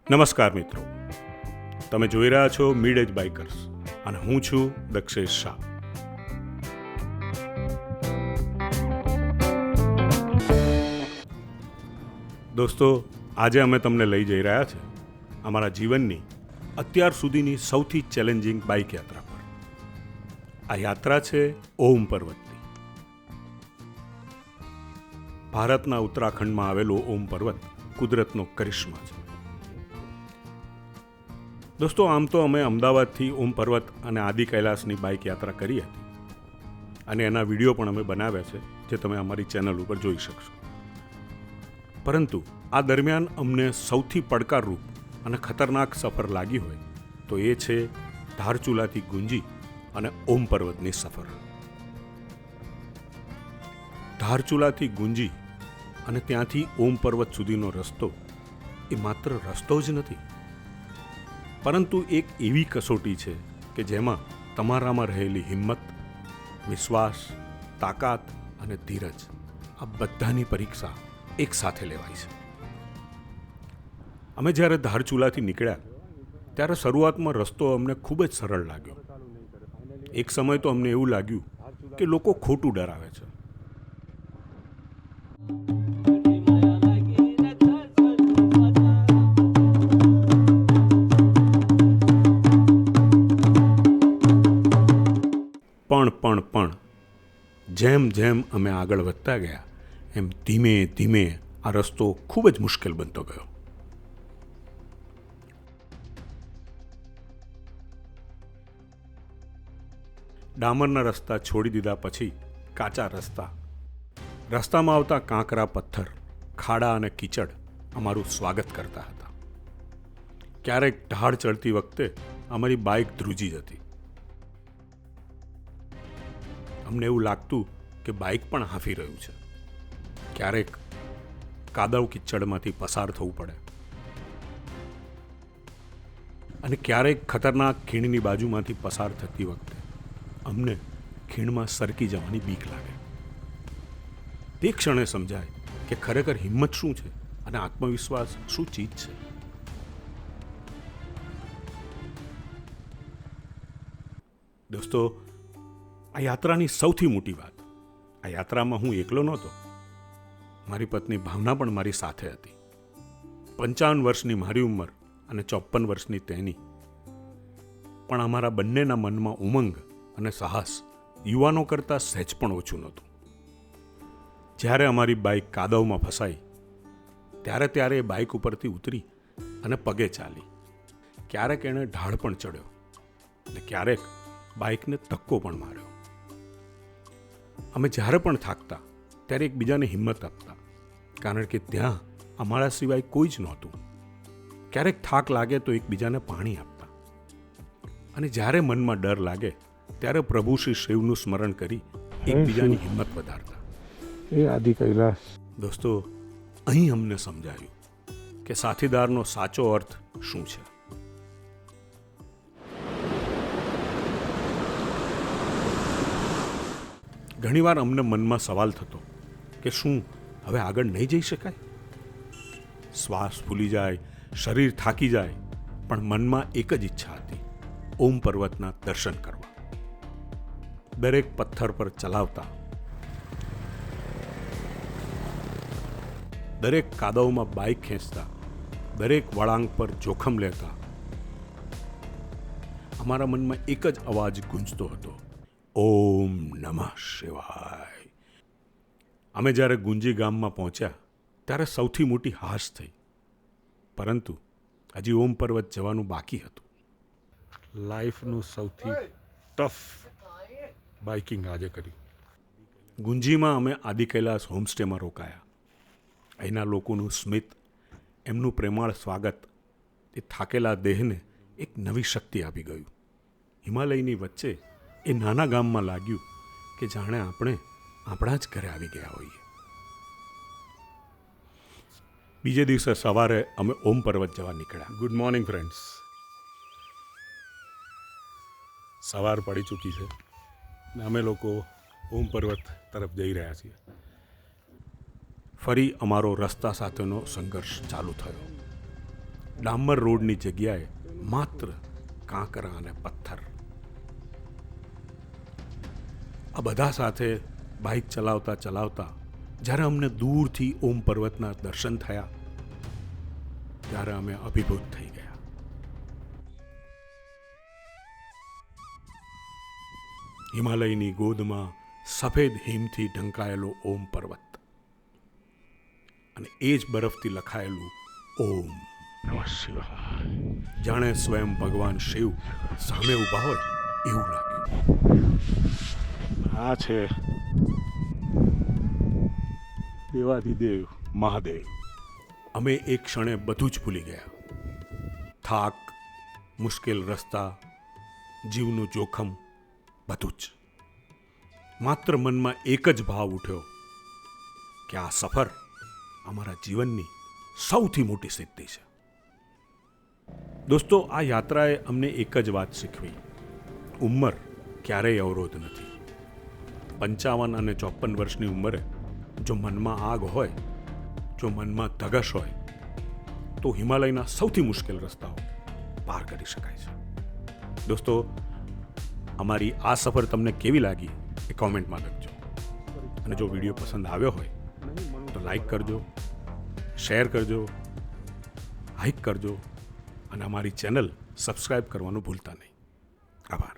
નમસ્કાર મિત્રો, તમે જોઈ રહ્યા છો મિડ એજ બાઇકર્સ અને હું છું દક્ષેશ શાહ. દોસ્તો, આજે અમે તમને લઈ જઈ રહ્યા છે અમારા જીવનની અત્યાર સુધીની સૌથી ચેલેન્જિંગ બાઇક યાત્રા પર. આ યાત્રા છે ઓમ પર્વતની. ભારતના ઉત્તરાખંડમાં આવેલો ઓમ પર્વત કુદરતનો કરિશ્મા છે. દોસ્તો, આમ તો અમે અમદાવાદથી ઓમ પર્વત અને આદિ કૈલાસની બાઇક યાત્રા કરી હતી અને એના વિડીયો પણ અમે બનાવ્યા છે, જે તમે અમારી ચેનલ ઉપર જોઈ શકશો. પરંતુ આ દરમિયાન અમને સૌથી પડકારરૂપ અને ખતરનાક સફર લાગી હોય તો એ છે ધારચુલાથી ગુંજી અને ઓમ પર્વતની સફર. ધારચુલાથી ગુંજી અને ત્યાંથી ઓમ પર્વત સુધીનો રસ્તો એ માત્ર રસ્તો જ નથી, પરંતુ એક એવી કસોટી છે કે જેમાં તમારામાં રહેલી હિંમત, વિશ્વાસ, તાકાત અને ધીરજ, આ બધાની પરીક્ષા એક સાથે લેવાય છે. અમે જ્યારે ધારચુલાથી નીકળ્યા ત્યારે શરૂઆતમાં રસ્તો અમને ખૂબ જ સરળ લાગ્યો. એક સમય તો અમને એવું લાગ્યું કે લોકો ખોટું ડરાવે છે. પણ જેમ જેમ અમે આગળ વધતા ગયા એમ ધીમે ધીમે આ રસ્તો ખૂબ જ મુશ્કેલ બનતો ગયો. ડામરના રસ્તા છોડી દીધા પછી કાચા રસ્તામાં આવતા કાંકરા, પથ્થર, ખાડા અને કીચડ અમારું સ્વાગત કરતા હતા. ક્યારેક ઢાળ ચડતી વખતે અમારી બાઇક ધ્રુજી જતી. અમને એવું લાગતું કે બાઇક પણ હાંફી રહ્યું છે. ક્યારેક કાદવ કિચડમાંથી પસાર થવું પડે અને ક્યારેક ખતરનાક ખીણની બાજુમાંથી પસાર થતી વખતે અમને ખીણમાં સરકી જવાની બીક લાગે. તે ક્ષણે સમજાય કે ખરેખર હિંમત શું છે અને આત્મવિશ્વાસ શું ચીજ છે. દોસ્તો, આ યાત્રાની સૌથી મોટી વાત, આ યાત્રામાં હું એકલો નહોતો. મારી પત્ની ભાવના પણ મારી સાથે હતી. 55 વર્ષની મારી ઉંમર અને 54 વર્ષની તેની, પણ અમારા બંનેના મનમાં ઉમંગ અને સાહસ યુવાનો કરતાં સહેજ પણ ઓછું નહોતું. જ્યારે અમારી બાઇક કાદવમાં ફસાઈ ત્યારે એ બાઇક ઉપરથી ઉતરી અને પગે ચાલી. ક્યારેક એણે ઢાળ પણ ચડ્યો અને ક્યારેક બાઇકને ધક્કો પણ માર્યો. અમે જ્યારે પણ થાકતા ત્યારે એકબીજાને હિંમત આપતા, કારણ કે ત્યાં અમારા સિવાય કોઈ જ નહોતું. ક્યારેક થાક લાગે તો એકબીજાને પાણી આપતા અને જ્યારે મનમાં ડર લાગે ત્યારે પ્રભુ શ્રી શિવનું સ્મરણ કરી એકબીજાની હિંમત વધારતા. એ આદિ કૈલાસ. દોસ્તો, અહીં અમને સમજાયું કે સાથીદારનો સાચો અર્થ શું છે. ઘણીવાર અમને મનમાં સવાલ થતો કે શું હવે આગળ નહીં જઈ શકાય? શ્વાસ ફૂલી જાય, શરીર થાકી જાય, પણ મનમાં એક જ ઈચ્છા હતી, ઓમ પર્વતના દર્શન કરવા. દરેક પથ્થર પર ચલાવતા, દરેક કાદવમાં બાઇક ખેંચતા, દરેક વળાંક પર જોખમ લેતા અમારા મનમાં એક જ અવાજ ગુંજતો હતો, ઓમ નમઃ શિવાય. અમે જ્યારે ગુંજી ગામમાં પહોંચ્યા ત્યારે સૌથી મોટી હાશ થઈ, પરંતુ હજી ઓમ પર્વત જવાનું બાકી હતું. લાઈફનું સૌથી ટફ બાઇકિંગ આજે કરી. ગુંજીમાં અમે આદિ કૈલાસ હોમસ્ટેમાં રોકાયા. અહીંના લોકોનું સ્મિત, એમનું પ્રેમાળ સ્વાગત, એ થાકેલા દેહને એક નવી શક્તિ આપી ગયું. હિમાલયની વચ્ચે એ નાના ગામમાં લાગ્યું કે જાણે આપણે આપણા જ ઘરે આવી ગયા હોઈએ. બીજે દિવસે સવારે અમે ઓમ પર્વત જવા નીકળ્યા. Good morning friends. સવાર પડી ચૂકી છે ને અમે લોકો ઓમ પર્વત તરફ જઈ રહ્યા છીએ. ફરી અમારો રસ્તા સાથેનો સંઘર્ષ ચાલુ થયો. ડામર રોડની જગ્યાએ માત્ર કાંકરા અને પથ્થર. આ બધા સાથે બાઇક ચલાવતા ચલાવતા જ્યારે અમને દૂરથી ઓમ પર્વતના દર્શન થયા ત્યારે અમે અભિભૂત થઈ ગયા. હિમાલયની ગોદમાં સફેદ હિમથી ઢંકાયેલો ઓમ પર્વત અને એ જ બરફથી લખાયેલું ઓમ. જાણે સ્વયં ભગવાન શિવ સામે ઊભા હોય એવું લાગ્યું. આ છે દેવાધિદેવ મહાદેવ. અમે એક ક્ષણે બધું જ ભૂલી ગયા. થાક, મુશ્કેલ રસ્તા, જીવનું જોખમ, બધું જ. માત્ર મનમાં એક જ ભાવ ઉઠ્યો કે આ સફર અમારા જીવનની સૌથી મોટી સિદ્ધિ છે. દોસ્તો, આ યાત્રાએ અમને એક જ વાત શીખવી: ઉંમર ક્યારેય અવરોધ નથી. 55 અને 54 વર્ષની ઉંમરે જો મનમાં આગ હોય, જો મનમાં ધગશ હોય, તો હિમાલયના સૌથી મુશ્કેલ રસ્તાઓ પાર કરી શકાય છે. દોસ્તો, અમારી આ સફર તમને કેવી લાગી એ કોમેન્ટમાં લખજો. અને જો વિડીયો પસંદ આવ્યો હોય તો લાઈક કરજો, શેર કરજો, હાઈક કરજો અને અમારી ચેનલ સબસ્ક્રાઈબ કરવાનું ભૂલતા નહીં. આભાર.